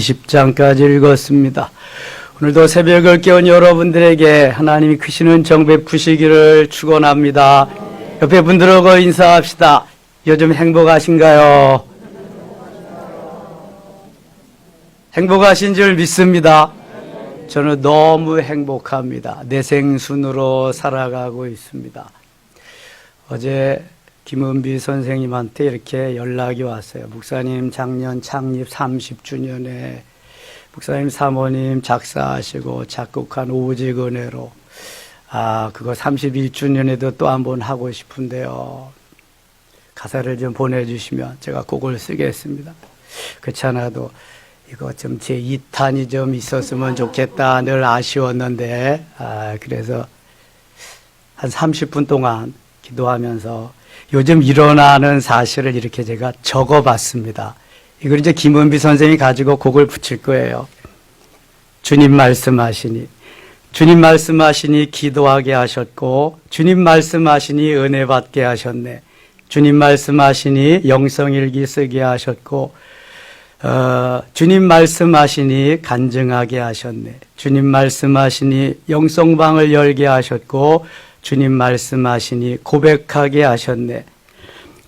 20장까지 읽었습니다. 오늘도 새벽을 깨운 여러분들에게 하나님이 크시는 정 베푸시기를 축원합니다. 옆에 분들하고 인사합시다. 요즘 행복하신가요? 행복하신 줄 믿습니다. 저는 너무 행복합니다. 내 생순으로 살아가고 있습니다. 어제 김은비 선생님한테 이렇게 연락이 왔어요. 목사님 작년 창립 30주년에 목사님 사모님 작사하시고 작곡한 오직 은혜로 그거 31주년에도 또 한 번 하고 싶은데요. 가사를 좀 보내주시면 제가 곡을 쓰겠습니다. 그렇지 않아도 이거 좀 제 2탄이 좀 있었으면 좋겠다 늘 아쉬웠는데 그래서 한 30분 동안 기도하면서 요즘 일어나는 사실을 이렇게 제가 적어봤습니다. 이걸 이제 김은비 선생님이 가지고 곡을 붙일 거예요. 주님 말씀하시니 기도하게 하셨고 주님 말씀하시니 은혜 받게 하셨네. 주님 말씀하시니 영성일기 쓰게 하셨고 주님 말씀하시니 간증하게 하셨네. 주님 말씀하시니 영성방을 열게 하셨고 주님 말씀하시니 고백하게 하셨네.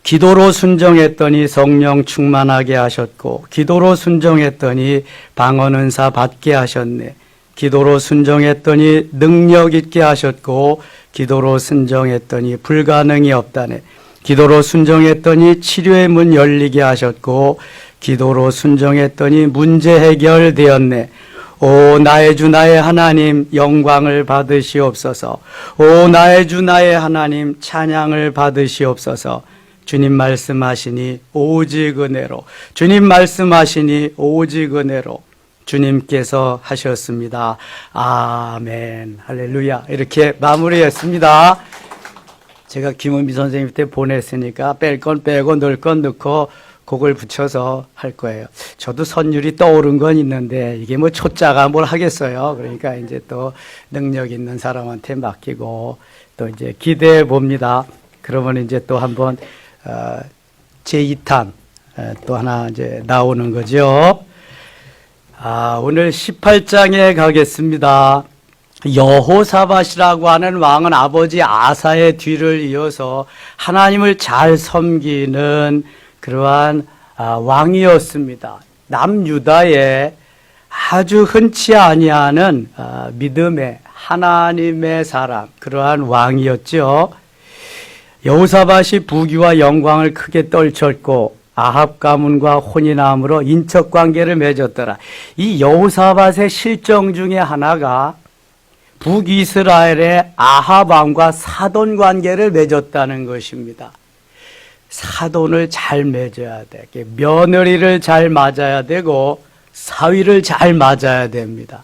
기도로 순종했더니 성령 충만하게 하셨고 기도로 순종했더니 방언은사 받게 하셨네. 기도로 순종했더니 능력 있게 하셨고 기도로 순종했더니 불가능이 없다네. 기도로 순종했더니 치료의 문 열리게 하셨고 기도로 순종했더니 문제 해결되었네. 오 나의 주 나의 하나님 영광을 받으시옵소서. 오 나의 주 나의 하나님 찬양을 받으시옵소서. 주님 말씀하시니 오직 은혜로 주님 말씀하시니 오직 은혜로 주님께서 하셨습니다. 아멘 할렐루야. 이렇게 마무리했습니다. 제가 김은비 선생님한테 보냈으니까 뺄 건 빼고 넣을 건 넣고 곡을 붙여서 할 거예요. 저도 선율이 떠오른 건 있는데 이게 뭐 초짜가 뭘 하겠어요. 그러니까 이제 또 능력 있는 사람한테 맡기고 또 이제 기대해 봅니다. 그러면 이제 또 한번 제2탄 또 하나 이제 나오는 거죠. 오늘 18장에 가겠습니다. 여호사밧이라고 하는 왕은 아버지 아사의 뒤를 이어서 하나님을 잘 섬기는 그러한 왕이었습니다. 남유다에 아주 흔치 아니하는 믿음의 하나님의 사람 그러한 왕이었죠. 여호사밧이 부귀와 영광을 크게 떨쳤고 아합 가문과 혼인함으로 인척관계를 맺었더라. 이 여호사밧의 실정 중에 하나가 북이스라엘의 아합 왕과 사돈 관계를 맺었다는 것입니다. 사돈을 잘 맺어야 돼. 며느리를 잘 맞아야 되고 사위를 잘 맞아야 됩니다.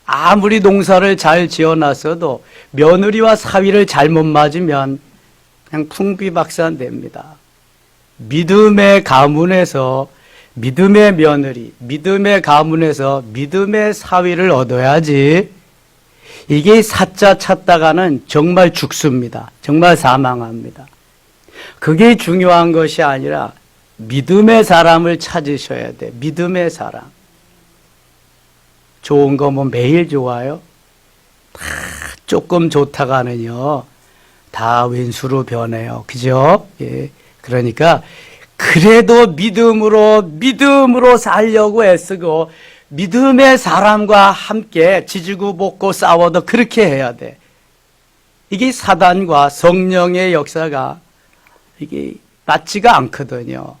아무리 농사를 잘 지어놨어도 며느리와 사위를 잘못 맞으면 그냥 풍비박산됩니다. 믿음의 가문에서 믿음의 며느리, 믿음의 가문에서 믿음의 사위를 얻어야지 이게 사자 찾다가는 정말 죽습니다. 정말 사망합니다. 그게 중요한 것이 아니라 믿음의 사람을 찾으셔야 돼. 믿음의 사람. 좋은 거 뭐 매일 좋아요? 다 조금 좋다가는요. 다 왼수로 변해요. 그죠? 예. 그러니까 그래도 믿음으로 살려고 애쓰고 믿음의 사람과 함께 지지고 볶고 싸워도 그렇게 해야 돼. 이게 사단과 성령의 역사가 이게 맞지가 않거든요.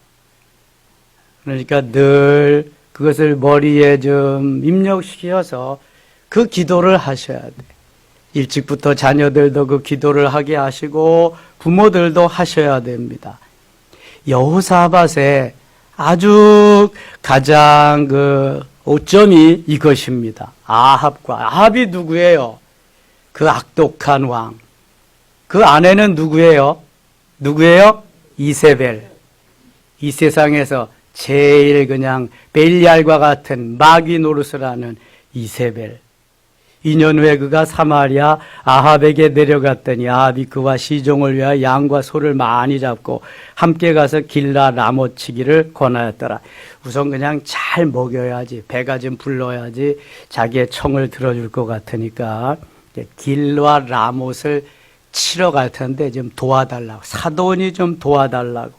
그러니까 늘 그것을 머리에 좀 입력시켜서 그 기도를 하셔야 돼. 일찍부터 자녀들도 그 기도를 하게 하시고 부모들도 하셔야 됩니다. 여호사밧의 아주 가장 그 오점이 이것입니다. 아합이 누구예요? 그 악독한 왕. 그 아내는 누구예요? 이세벨. 이 세상에서 제일 그냥 벨리알과 같은 마귀 노릇을 하는 이세벨. 2년 후에 그가 사마리아 아합에게 내려갔더니 아합이 그와 시종을 위하여 양과 소를 많이 잡고 함께 가서 길라 라못 치기를 권하였더라. 우선 그냥 잘 먹여야지, 배가 좀 불러야지 자기의 청을 들어줄 것 같으니까 길라 라못을 치러 갈 텐데 좀 도와달라고, 사돈이 좀 도와달라고.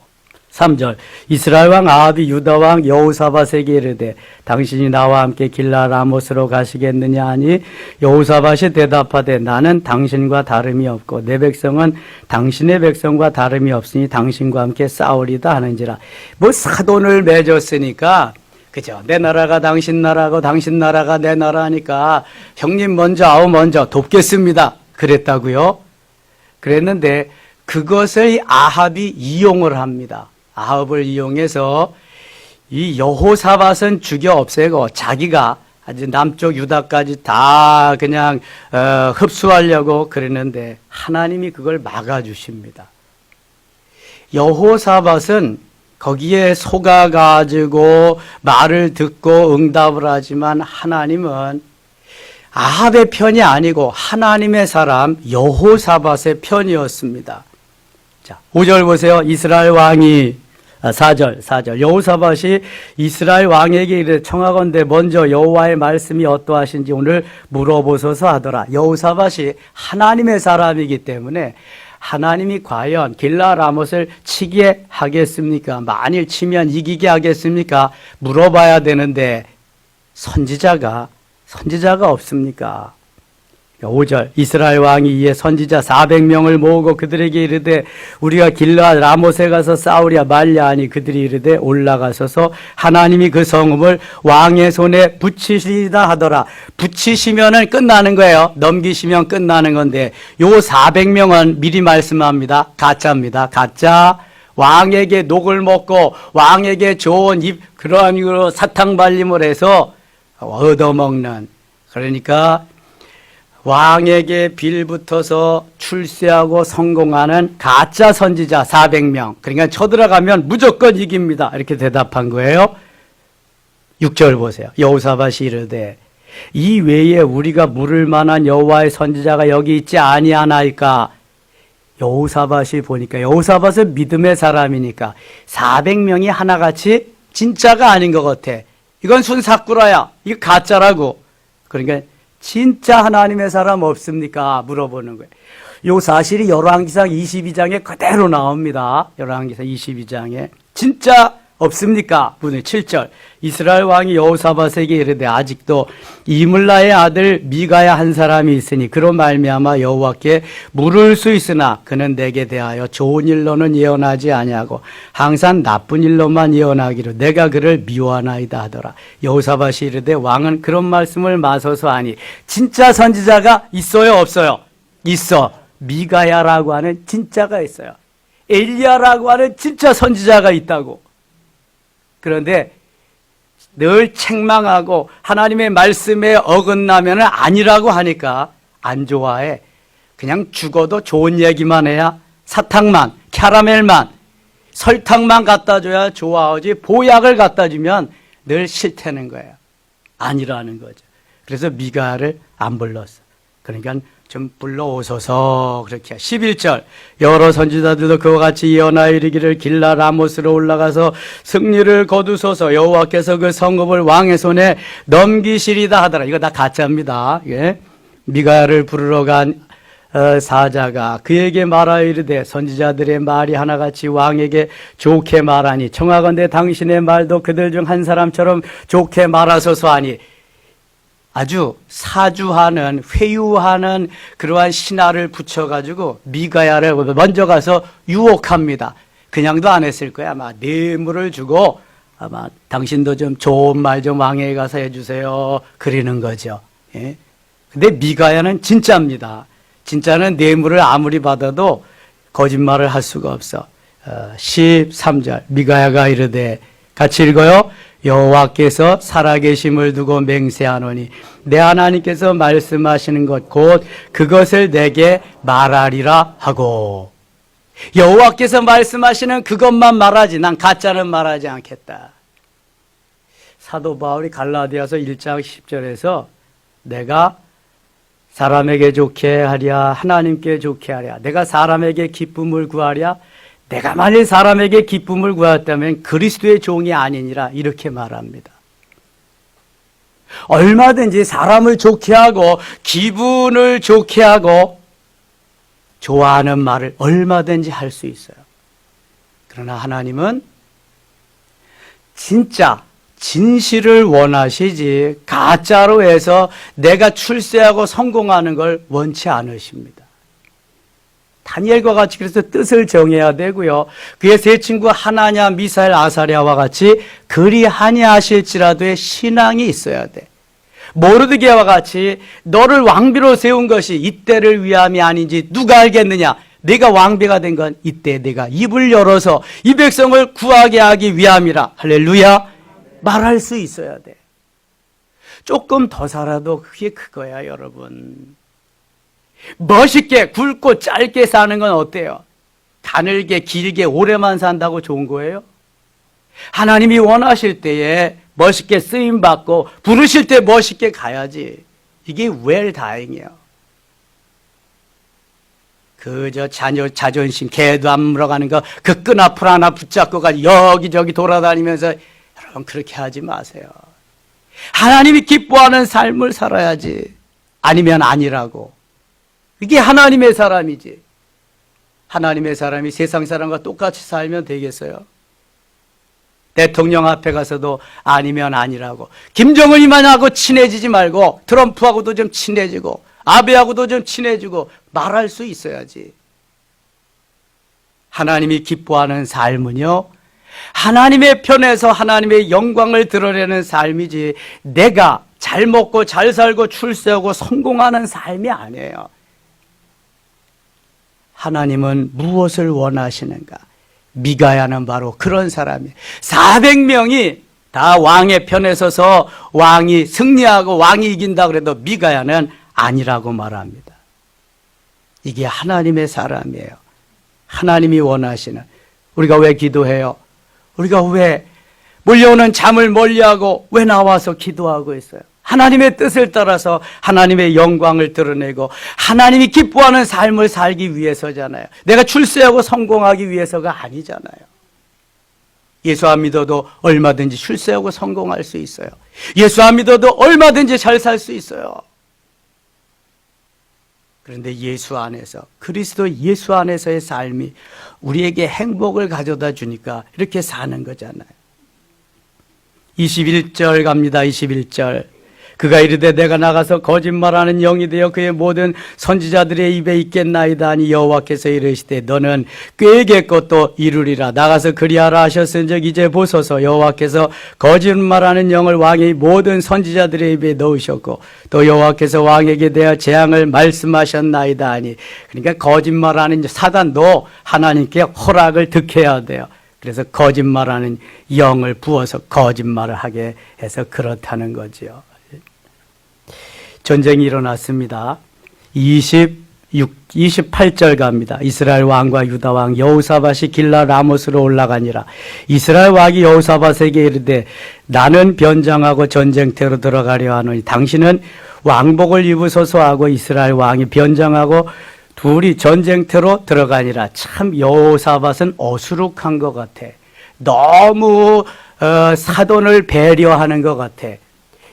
3절 이스라엘 왕 아합이 유다 왕 여호사밧에게 이르되 당신이 나와 함께 길라 라못으로 가시겠느냐 하니 여호사밧이 대답하되 나는 당신과 다름이 없고 내 백성은 당신의 백성과 다름이 없으니 당신과 함께 싸우리다 하는지라. 뭐 사돈을 맺었으니까 그죠? 내 나라가 당신 나라고 당신 나라가 내 나라니까 형님 먼저 아우 먼저 돕겠습니다 그랬다고요. 그랬는데 그것을 아합이 이용을 합니다. 아합을 이용해서 이 여호사밧은 죽여 없애고 자기가 아주 남쪽 유다까지 다 그냥 흡수하려고 그러는데 하나님이 그걸 막아주십니다. 여호사밧은 거기에 속아가지고 말을 듣고 응답을 하지만 하나님은 아합의 편이 아니고 하나님의 사람 여호사밧의 편이었습니다. 자, 5절 보세요. 이스라엘 왕이 4절 여호사밧이 이스라엘 왕에게 이르되 청하건대 먼저 여호와의 말씀이 어떠하신지 오늘 물어보소서 하더라. 여호사밧이 하나님의 사람이기 때문에 하나님이 과연 길라 라못을 치게 하겠습니까? 만일 치면 이기게 하겠습니까? 물어봐야 되는데 선지자가 없습니까? 5절 이스라엘 왕이 이에 선지자 400명을 모으고 그들에게 이르되 우리가 길라 라못에 가서 싸우랴 말랴 하니 그들이 이르되 올라가서서 하나님이 그 성읍을 왕의 손에 붙이시리다 하더라. 붙이시면은 끝나는 거예요. 넘기시면 끝나는 건데 요 400명은 미리 말씀합니다. 가짜입니다. 가짜. 왕에게 녹을 먹고 왕에게 좋은 그러한 이유로 사탕 발림을 해서 얻어먹는, 그러니까 왕에게 빌붙어서 출세하고 성공하는 가짜 선지자 400명. 그러니까 쳐들어가면 무조건 이깁니다. 이렇게 대답한 거예요. 6절 보세요. 여호사밧이 이르되 이 외에 우리가 물을 만한 여호와의 선지자가 여기 있지 아니하나이까. 여호사밧이 보니까 여호사밧은 믿음의 사람이니까 400명이 하나같이 진짜가 아닌 것 같아. 이건 순사꾸라야. 이거 가짜라고. 그러니까 진짜 하나님의 사람 없습니까? 물어보는 거예요. 요 사실이 열왕기상 22장에 그대로 나옵니다. 열왕기상 22장에. 진짜 없습니까? 7절 이스라엘 왕이 여호사밧에게 이르되 아직도 이물라의 아들 미가야 한 사람이 있으니 그로 말미암아 여호와께 물을 수 있으나 그는 내게 대하여 좋은 일로는 예언하지 아니하고 항상 나쁜 일로만 예언하기로 내가 그를 미워하나이다 하더라. 여호사밧이 이르되 왕은 그런 말씀을 마소서 하니 진짜 선지자가 있어요 없어요? 있어. 미가야라고 하는 진짜가 있어요. 엘리야라고 하는 진짜 선지자가 있다고. 그런데 늘 책망하고 하나님의 말씀에 어긋나면 아니라고 하니까 안 좋아해. 그냥 죽어도 좋은 얘기만 해야, 사탕만, 캐러멜만, 설탕만 갖다 줘야 좋아하지 보약을 갖다 주면 늘 싫다는 거예요. 아니라는 거죠. 그래서 미가를 안 불렀어. 그러니까 좀 불러오소서. 그렇게 11절 여러 선지자들도 그와 같이 예언하여 이르기를 길라 라못으로 올라가서 승리를 거두소서 여호와께서 그 성읍을 왕의 손에 넘기시리다 하더라. 이거 다 가짜입니다. 예. 미가야를 부르러 간 사자가 그에게 말하여 이르되 선지자들의 말이 하나같이 왕에게 좋게 말하니 청하건대 당신의 말도 그들 중 한 사람처럼 좋게 말하소서 하니. 아주 사주하는, 회유하는 그러한 신하를 붙여가지고 미가야를 먼저 가서 유혹합니다. 그냥도 안 했을 거야. 아마 뇌물을 주고 아마 당신도 좀 좋은 말 좀 왕에게 가서 해주세요. 그러는 거죠. 예. 근데 미가야는 진짜입니다. 진짜는 뇌물을 아무리 받아도 거짓말을 할 수가 없어. 13절 미가야가 이르되 같이 읽어요. 여호와께서 살아계심을 두고 맹세하노니 내 하나님께서 말씀하시는 것 곧 그것을 내게 말하리라 하고. 여호와께서 말씀하시는 그것만 말하지 난 가짜는 말하지 않겠다. 사도 바울이 갈라디아서 1장 10절에서 내가 사람에게 좋게 하랴 하나님께 좋게 하랴 내가 사람에게 기쁨을 구하랴 내가 만일 사람에게 기쁨을 구하였다면 그리스도의 종이 아니니라 이렇게 말합니다. 얼마든지 사람을 좋게 하고 기분을 좋게 하고 좋아하는 말을 얼마든지 할 수 있어요. 그러나 하나님은 진짜 진실을 원하시지 가짜로 해서 내가 출세하고 성공하는 걸 원치 않으십니다. 다니엘과 같이 그래서 뜻을 정해야 되고요. 그의 세 친구 하나냐, 미사엘, 아사랴와 같이 그리하니 하실지라도의 신앙이 있어야 돼. 모르드게와 같이 너를 왕비로 세운 것이 이때를 위함이 아닌지 누가 알겠느냐? 내가 왕비가 된 건 이때 내가 입을 열어서 이 백성을 구하게 하기 위함이라. 할렐루야. 말할 수 있어야 돼. 조금 더 살아도 그게 그거야, 여러분. 멋있게 굵고 짧게 사는 건 어때요? 가늘게 길게 오래만 산다고 좋은 거예요? 하나님이 원하실 때에 멋있게 쓰임받고 부르실 때 멋있게 가야지. 이게 웰 다행이에요. 그저 자존심 개도 안 물어가는 거 그 끈앞을 하나 붙잡고 가지고 여기저기 돌아다니면서 여러분 그렇게 하지 마세요. 하나님이 기뻐하는 삶을 살아야지. 아니면 아니라고. 이게 하나님의 사람이지. 하나님의 사람이 세상 사람과 똑같이 살면 되겠어요? 대통령 앞에 가서도 아니면 아니라고. 김정은이만 하고 친해지지 말고 트럼프하고도 좀 친해지고 아베하고도 좀 친해지고 말할 수 있어야지. 하나님이 기뻐하는 삶은요, 하나님의 편에서 하나님의 영광을 드러내는 삶이지 내가 잘 먹고 잘 살고 출세하고 성공하는 삶이 아니에요. 하나님은 무엇을 원하시는가? 미가야는 바로 그런 사람이에요. 400명이 다 왕의 편에 서서 왕이 승리하고 왕이 이긴다 그래도 미가야는 아니라고 말합니다. 이게 하나님의 사람이에요. 하나님이 원하시는. 우리가 왜 기도해요? 우리가 왜 몰려오는 잠을 멀리하고 왜 나와서 기도하고 있어요? 하나님의 뜻을 따라서 하나님의 영광을 드러내고 하나님이 기뻐하는 삶을 살기 위해서잖아요. 내가 출세하고 성공하기 위해서가 아니잖아요. 예수 안 믿어도 얼마든지 출세하고 성공할 수 있어요. 예수 안 믿어도 얼마든지 잘 살 수 있어요. 그런데 예수 안에서, 그리스도 예수 안에서의 삶이 우리에게 행복을 가져다 주니까 이렇게 사는 거잖아요. 21절 갑니다. 21절. 그가 이르되 내가 나가서 거짓말하는 영이 되어 그의 모든 선지자들의 입에 있겠나이다 하니 여호와께서 이르시되 너는 꾀게 것도 이루리라. 나가서 그리하라 하셨은즉 이제 보소서 여호와께서 거짓말하는 영을 왕의 모든 선지자들의 입에 넣으셨고 또 여호와께서 왕에게 대하여 재앙을 말씀하셨나이다 하니, 그러니까 거짓말하는 사단도 하나님께 허락을 득해야 돼요. 그래서 거짓말하는 영을 부어서 거짓말을 하게 해서 그렇다는 거지요. 전쟁이 일어났습니다. 28절 갑니다. 이스라엘 왕과 유다 왕 여호사밧이 길라 라못으로 올라가니라. 이스라엘 왕이 여호사밧에게 이르되 나는 변장하고 전쟁터로 들어가려 하노니 당신은 왕복을 입으소서 하고 이스라엘 왕이 변장하고 둘이 전쟁터로 들어가니라. 참 여호사밧은 어수룩한 것 같아. 너무 사돈을 배려하는 것 같아.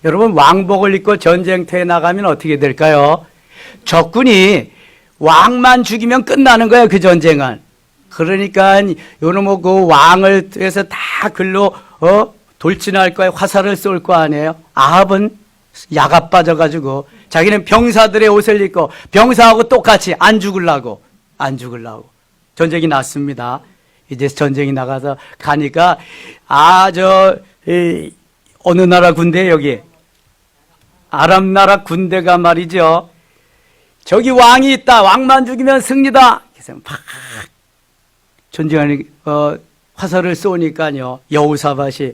여러분 왕복을 입고 전쟁터에 나가면 어떻게 될까요? 적군이 왕만 죽이면 끝나는 거예요. 그 전쟁은. 그러니까 요놈의 그 왕을 해서 다 글로 돌진할 거예요. 화살을 쏠 거 아니에요. 아합은 야가 빠져가지고 자기는 병사들의 옷을 입고 병사하고 똑같이 안 죽으려고 전쟁이 났습니다. 이제 전쟁이 나가서 가니까 어느 나라 군대, 여기 아람 나라 군대가 말이죠, 저기 왕이 있다, 왕만 죽이면 승리다. 그래서 막 전쟁하는 화살을 쏘니까요, 여호사밧이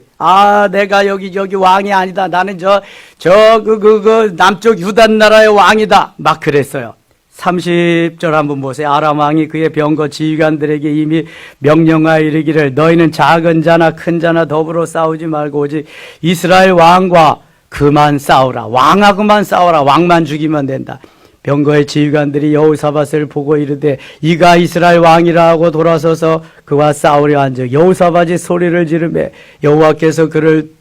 내가 여기 왕이 아니다, 나는 그 남쪽 유단 나라의 왕이다, 막 그랬어요. 30절 한번 보세요. 아람 왕이 그의 병거 지휘관들에게 이미 명령하여 이르기를 너희는 작은 자나 큰 자나 더불어 싸우지 말고 오직 이스라엘 왕과 그만 싸우라. 왕하고만 싸우라. 왕만 죽이면 된다. 병거의 지휘관들이 여호사밧을 보고 이르되 이가 이스라엘 왕이라 하고 돌아서서 그와 싸우려 한즉 여호사밧이 소리를 지르매 여호와께서 그를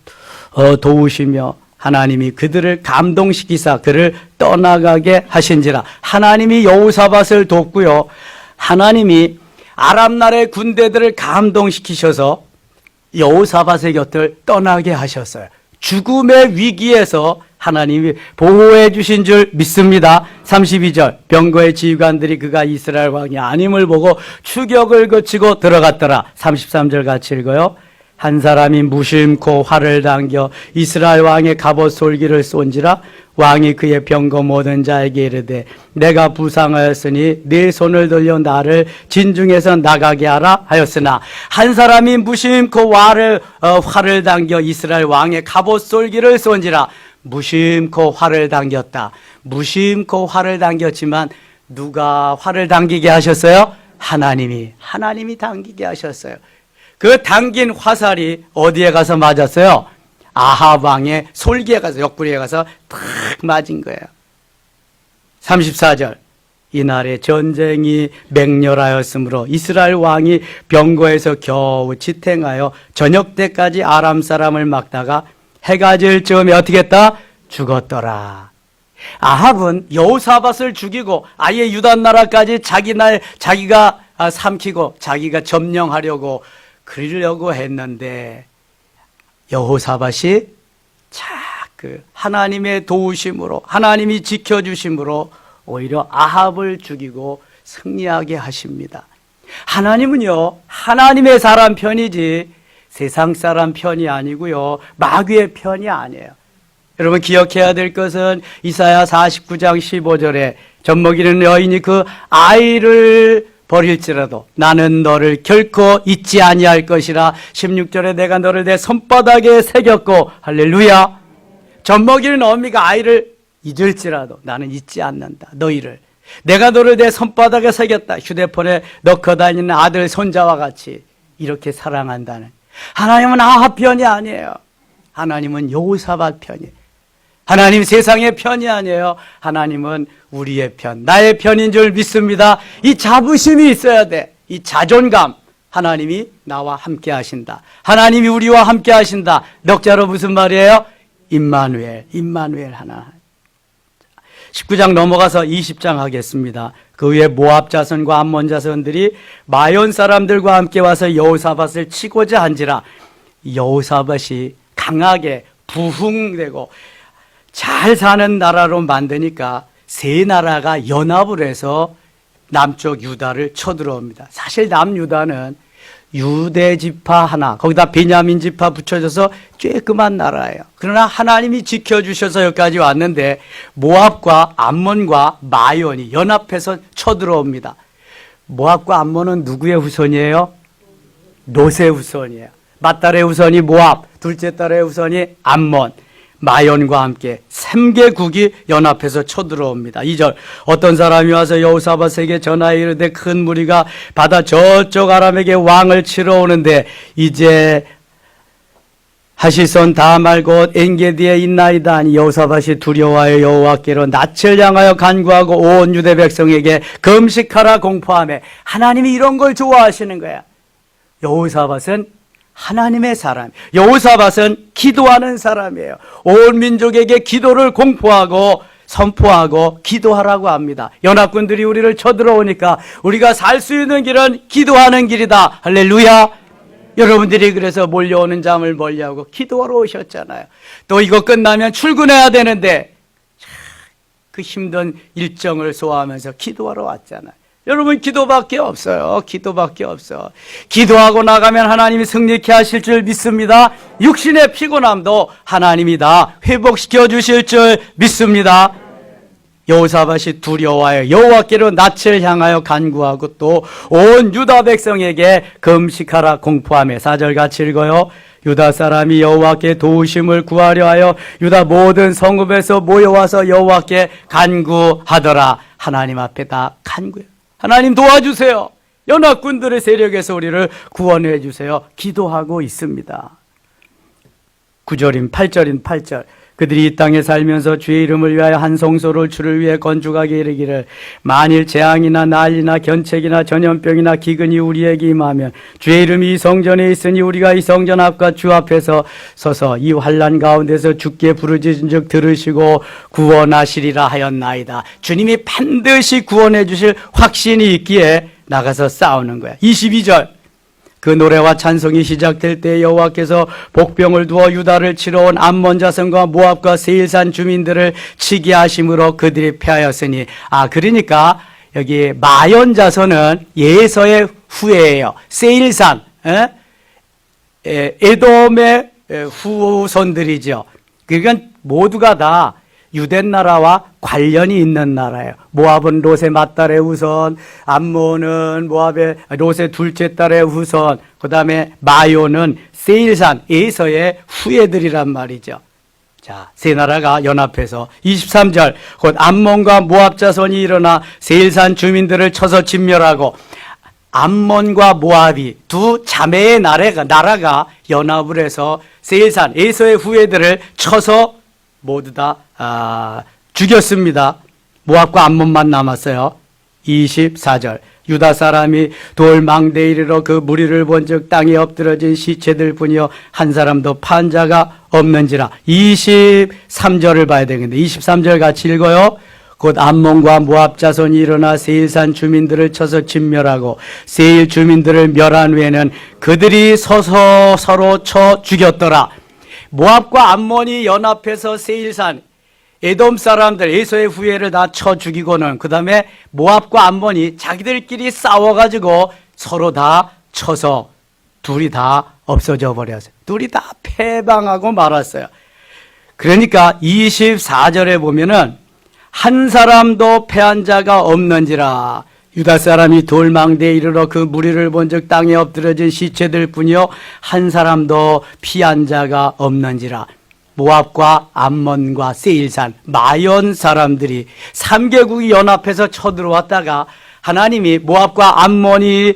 도우시며 하나님이 그들을 감동시키사 그를 떠나가게 하신지라. 하나님이 여호사밧을 돕고요, 하나님이 아람 나라의 군대들을 감동시키셔서 여호사밧의 곁을 떠나게 하셨어요. 죽음의 위기에서 하나님이 보호해 주신 줄 믿습니다. 32절, 병거의 지휘관들이 그가 이스라엘 왕이 아님을 보고 추격을 거치고 들어갔더라. 33절 같이 읽어요. 한 사람이 무심코 활을 당겨 이스라엘 왕의 갑옷 솔기를 쏜지라. 왕이 그의 병거 모든 자에게 이르되 내가 부상하였으니 네 손을 들려 나를 진중에서 나가게 하라 하였으나 한 사람이 무심코 활을 당겨 이스라엘 왕의 갑옷 솔기를 쏜지라. 무심코 활을 당겼다. 무심코 활을 당겼지만 누가 활을 당기게 하셨어요? 하나님이 당기게 하셨어요. 그 당긴 화살이 어디에 가서 맞았어요? 아합 왕의 솔기에 가서, 옆구리에 가서 탁 맞은 거예요. 34절, 이날에 전쟁이 맹렬하였으므로 이스라엘 왕이 병거에서 겨우 지탱하여 저녁 때까지 아람 사람을 막다가 해가 질 즈음에 어떻게 했다? 죽었더라. 아합은 여호사밧을 죽이고 아예 유다 나라까지 자기가 삼키고 자기가 점령하려고 그러려고 했는데 여호사밧이 그 하나님의 도우심으로, 하나님이 지켜주심으로 오히려 아합을 죽이고 승리하게 하십니다. 하나님은요, 하나님의 사람 편이지 세상 사람 편이 아니고요, 마귀의 편이 아니에요. 여러분 기억해야 될 것은 이사야 49장 15절에 젖먹이는 여인이 그 아이를 버릴지라도 나는 너를 결코 잊지 아니할 것이라. 16절에 내가 너를 내 손바닥에 새겼고, 할렐루야. 젖먹이는 어미가 아이를 잊을지라도 나는 잊지 않는다. 너희를 내가 너를 내 손바닥에 새겼다. 휴대폰에 넣고 다니는 아들 손자와 같이 이렇게 사랑한다는. 하나님은 아합 편이 아니에요. 하나님은 여호사밧 편이에요. 하나님 세상의 편이 아니에요. 하나님은 우리의 편, 나의 편인 줄 믿습니다. 이 자부심이 있어야 돼. 이 자존감. 하나님이 나와 함께 하신다. 하나님이 우리와 함께 하신다. 넉자로 무슨 말이에요? 임마누엘 하나. 19장 넘어가서 20장 하겠습니다. 그 후에 모압 자손과 암몬 자손들이 마yon 사람들과 함께 와서 여호사밧을 치고자 한지라. 여호사밧이 강하게 부흥되고 잘 사는 나라로 만드니까 세 나라가 연합을 해서 남쪽 유다를 쳐들어옵니다. 사실 남유다는 유대 지파 하나, 거기다 베냐민 지파 붙여져서 쬐끄만 나라예요. 그러나 하나님이 지켜주셔서 여기까지 왔는데 모압과 암몬과 마연이 연합해서 쳐들어옵니다. 모압과 암몬은 누구의 후손이에요? 롯의 후손이에요. 맏딸의 후손이 모압, 둘째 딸의 후손이 암몬, 마연과 함께 3개국이 연합해서 쳐들어옵니다. 2절, 어떤 사람이 와서 여호사밧에게 전하여 이르되 큰 무리가 바다 저쪽 아람에게 왕을 치러 오는데 이제 하시손 다말 곧 엔게디에 있나이다 하니 여호사밧이 두려워하여 여호와께로 낯을 향하여 간구하고 온 유대 백성에게 금식하라 공포하며. 하나님이 이런 걸 좋아하시는 거야. 여호사밧은 하나님의 사람, 여호사밧은 기도하는 사람이에요. 온 민족에게 기도를 공포하고 선포하고 기도하라고 합니다. 연합군들이 우리를 쳐들어오니까 우리가 살 수 있는 길은 기도하는 길이다. 할렐루야. 여러분들이 그래서 몰려오는 잠을 멀리하고 기도하러 오셨잖아요. 또 이거 끝나면 출근해야 되는데 그 힘든 일정을 소화하면서 기도하러 왔잖아요. 여러분 기도밖에 없어요. 기도밖에 없어. 기도하고 나가면 하나님이 승리케 하실 줄 믿습니다. 육신의 피곤함도 하나님이 다 회복시켜 주실 줄 믿습니다. 여호사밧이 두려워하여 여호와께로 낯을 향하여 간구하고 또 온 유다 백성에게 금식하라 공포하며. 4절 같이 읽어요. 유다 사람이 여호와께 도우심을 구하려 하여 유다 모든 성읍에서 모여와서 여호와께 간구하더라. 하나님 앞에 다 간구해요. 하나님 도와주세요. 연합군들의 세력에서 우리를 구원해 주세요. 기도하고 있습니다. 9절인 8절. 그들이 이 땅에 살면서 주의 이름을 위하여 한 성소를 주를 위해 건축하게 이르기를 만일 재앙이나 난리나 견책이나 전염병이나 기근이 우리에게 임하면 주의 이름이 이 성전에 있으니 우리가 이 성전 앞과 주 앞에서 서서 이 환난 가운데서 주께 부르짖은즉 들으시고 구원하시리라 하였나이다. 주님이 반드시 구원해 주실 확신이 있기에 나가서 싸우는 거야. 22절 그 노래와 찬송이 시작될 때 여호와께서 복병을 두어 유다를 치러 온 암몬 자손과 모압과 세일산 주민들을 치게 하심으로 그들이 패하였으니 그러니까 여기 마연 자손은 예서의 후예예요. 세일산 에돔의 후손들이죠. 그러니까 모두가 다 유대 나라와 관련이 있는 나라예요. 모압은 롯의 맏딸의 후손, 암몬은 모압의 롯의 둘째 딸의 후손, 그 다음에 마요는 세일산, 에서의 후예들이란 말이죠. 자, 세 나라가 연합해서 23절 곧 암몬과 모압 자손이 일어나 세일산 주민들을 쳐서 진멸하고 암몬과 모압이 두 자매의 나라가 연합을 해서 세일산, 에서의 후예들을 쳐서 모두 다 죽였습니다. 모압과 암몬만 남았어요. 24절 유다 사람이 돌망대에 이르러 그 무리를 본즉 땅에 엎드러진 시체들 뿐이요 한 사람도 판자가 없는지라. 23절을 봐야 되겠는데 23절 같이 읽어요. 곧 암몬과 모압 자손이 일어나 세일산 주민들을 쳐서 진멸하고 세일 주민들을 멸한 후에는 그들이 서서 서로 쳐 죽였더라. 모압과 암몬이 연합해서 세일산 에돔 사람들 에서의 후예를 다 쳐 죽이고는 그 다음에 모압과 암몬이 자기들끼리 싸워가지고 서로 다 쳐서 둘이 다 없어져 버렸어요. 둘이 다 패방하고 말았어요. 그러니까 24절에 보면은 한 사람도 패한 자가 없는지라. 유다 사람이 돌망대에 이르러 그 무리를 본즉 땅에 엎드러진 시체들 뿐이요 한 사람도 피한 자가 없는지라. 모압과 암몬과 세일산 마연 사람들이 3개국이 연합해서 쳐들어왔다가 하나님이 모압과 암몬이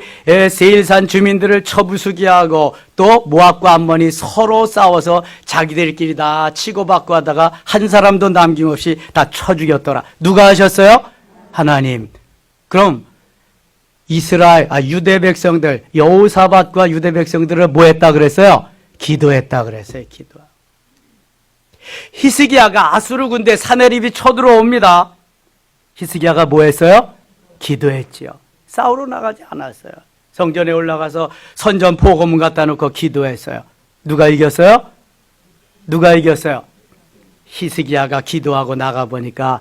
세일산 주민들을 쳐부수게 하고 또 모압과 암몬이 서로 싸워서 자기들끼리 다 치고받고 하다가 한 사람도 남김없이 다 쳐 죽였더라. 누가 하셨어요? 하나님. 그럼 유대 백성들, 여호사밧과 유대 백성들을 뭐 했다 그랬어요? 기도했다 그랬어요. 기도. 히스기야가 아수르 군대 사내립이 쳐들어옵니다. 히스기야가 뭐 했어요? 기도했지요. 싸우러 나가지 않았어요. 성전에 올라가서 선전 포고문 갖다 놓고 기도했어요. 누가 이겼어요? 누가 이겼어요? 히스기야가 기도하고 나가보니까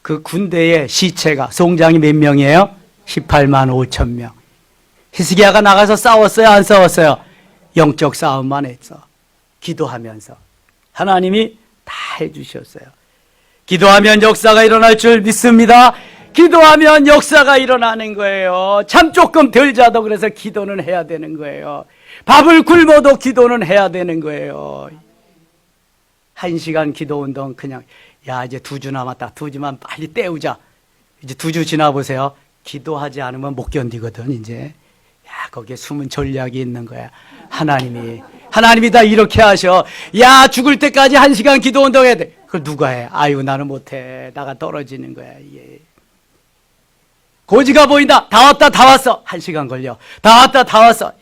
그 군대의 시체가 송장이 몇 명이에요? 18만 5천 명. 히스기야가 나가서 싸웠어요? 안 싸웠어요? 영적 싸움만 했어. 기도하면서. 하나님이 다 해주셨어요. 기도하면 역사가 일어날 줄 믿습니다. 기도하면 역사가 일어나는 거예요. 잠 조금 덜 자도 그래서 기도는 해야 되는 거예요. 밥을 굶어도 기도는 해야 되는 거예요. 1시간 기도 운동 그냥 이제 2주 남았다. 2주만 빨리 때우자. 이제 2주 지나보세요. 기도하지 않으면 못 견디거든 이제. 거기에 숨은 전략이 있는 거야. 하나님이 다 이렇게 하셔. 죽을 때까지 1시간 기도 운동해야 돼. 그걸 누가 해? 나는 못해. 나가 떨어지는 거야. 고지가 보인다. 다 왔어. 1시간 걸려. 다 왔어.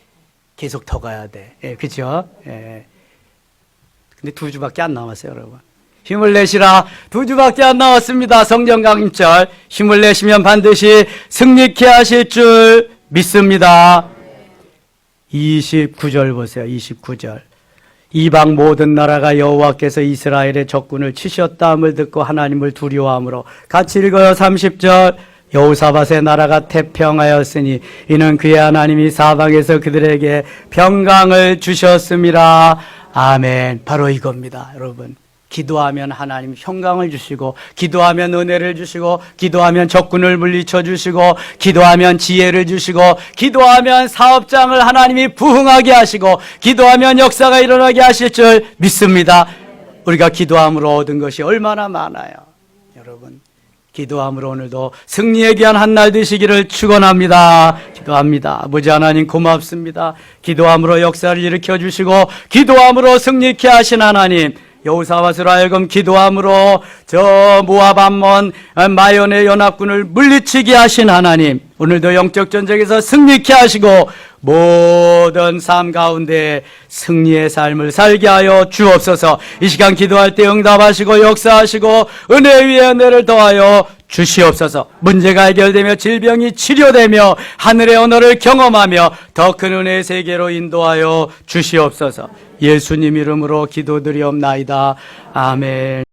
계속 더 가야 돼. 그죠? 근데 2주밖에 안 남았어요, 여러분. 힘을 내시라. 2주밖에 안 남았습니다. 성령 강림절. 힘을 내시면 반드시 승리케 하실 줄 믿습니다. 29절 보세요. 29절. 이방 모든 나라가 여호와께서 이스라엘의 적군을 치셨다함을 듣고 하나님을 두려워함으로. 같이 읽어요. 30절. 여호사밧의 나라가 태평하였으니 이는 그의 하나님이 사방에서 그들에게 평강을 주셨음이라. 아멘. 바로 이겁니다, 여러분. 기도하면 하나님 평강을 주시고, 기도하면 은혜를 주시고, 기도하면 적군을 물리쳐 주시고, 기도하면 지혜를 주시고, 기도하면 사업장을 하나님이 부흥하게 하시고, 기도하면 역사가 일어나게 하실 줄 믿습니다. 우리가 기도함으로 얻은 것이 얼마나 많아요. 여러분, 기도함으로 오늘도 승리에 귀한 한 날 되시기를 축원합니다. 기도합니다. 아버지 하나님 고맙습니다. 기도함으로 역사를 일으켜 주시고 기도함으로 승리케 하신 하나님, 여호사밧으로 하여금 기도함으로 저 모압 암몬 마연의 연합군을 물리치게 하신 하나님, 오늘도 영적 전쟁에서 승리케 하시고 모든 삶 가운데 승리의 삶을 살게 하여 주옵소서. 이 시간 기도할 때 응답하시고 역사하시고 은혜 위에 은혜를 더하여 주시옵소서. 문제가 해결되며 질병이 치료되며 하늘의 언어를 경험하며 더 큰 은혜의 세계로 인도하여 주시옵소서. 예수님 이름으로 기도드리옵나이다. 아멘.